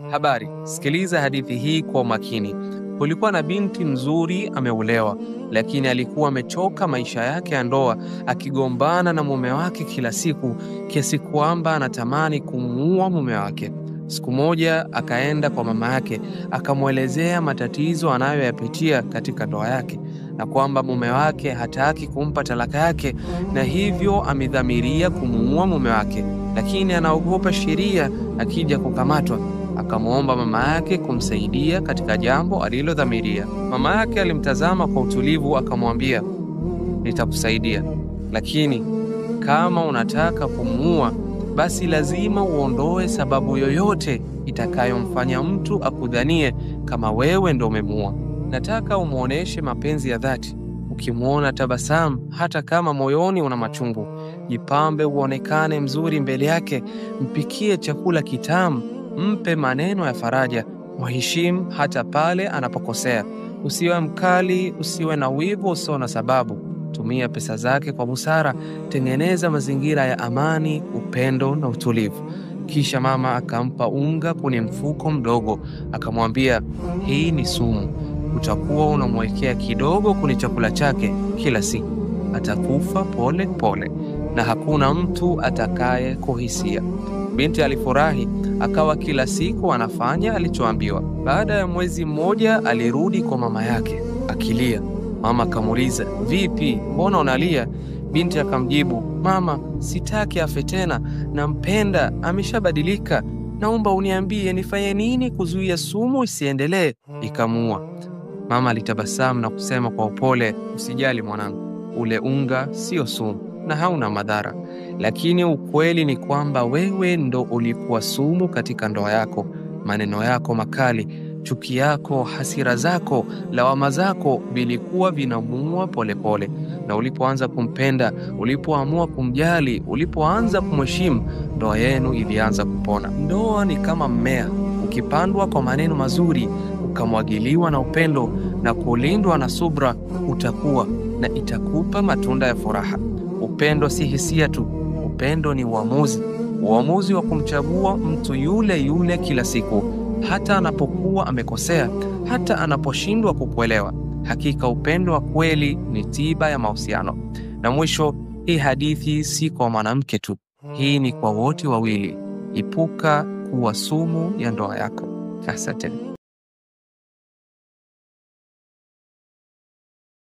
Habari, sikiliza hadithi hii kwa makini. Kulikuwa na binti mzuri ameolewa, lakini alikuwa amechoka maisha yake ya ndoa, akigombana na mume wake kila siku, kiasi kwamba anatamani kumuua mume wake. Siku moja akaenda kwa mama yake, akamwelezea matatizo anayoyapitia katika ndoa yake, na kwamba mume wake hataki kumpa talaka yake, na hivyo amedhamiria kumuua mume wake, lakini anaogopa sheria akija kukamatwa. Akamwomba mama yake kumsaidia katika jambo alilodhamiria. Mama yake alimtazama kwa utulivu, akamwambia, nitakusaidia, lakini kama unataka kumuua, basi lazima uondoe sababu yoyote itakayomfanya mtu akudhanie kama wewe ndo umemuua. Nataka umuoneshe mapenzi ya dhati. Ukimuona tabasamu hata kama moyoni una machungu. Jipambe uonekane mzuri mbele yake. Mpikie chakula kitamu. Mpe maneno ya faraja. Mheshimu hata pale anapokosea. Usiwe mkali, usiwe na wivu usio na sababu. Tumia pesa zake kwa busara. Tengeneza mazingira ya amani, upendo na utulivu. Kisha mama akampa unga kwenye mfuko mdogo. Akamwambia, hii ni sumu. Utakuwa unamwekea kidogo kwenye chakula chake kila siku. Atakufa pole pole na hakuna mtu atakaye kuhisia. Binti alifurahi, akawa kila siku anafanya alichoambiwa. Baada ya mwezi mmoja alirudi kwa mama yake akilia. Mama akamuuliza, vipi, mbona unalia? Binti akamjibu, mama, sitaki afe tena, nampenda, ameshabadilika. Naomba uniambie nifanye nini kuzuia sumu isiendelee ikamuua. Mama alitabasamu na kusema kwa upole, usijali mwanangu, ule unga sio sumu na hauna madhara. Lakini ukweli ni kwamba wewe ndo ulikuwa sumu katika ndoa yako. Maneno yako makali, chuki yako, hasira zako, lawama zako vilikuwa vinamuua polepole. Na ulipoanza kumpenda, ulipoamua kumjali, ulipoanza kumheshimu, ndoa yenu ilianza kupona. Ndoa ni kama mmea, ukipandwa kwa maneno mazuri, ukamwagiliwa na upendo na kulindwa na subra, utakuwa na itakupa matunda ya furaha. Upendo si hisia tu, upendo ni uamuzi. Uamuzi wa kumchagua mtu yule yule kila siku, hata anapokuwa amekosea, hata anaposhindwa kukuelewa. Hakika upendo wa kweli ni tiba ya mahusiano. Na mwisho, hii hadithi si kwa mwanamke tu, hii ni kwa wote wawili. Epuka kuwa sumu ya ndoa yako. Asante.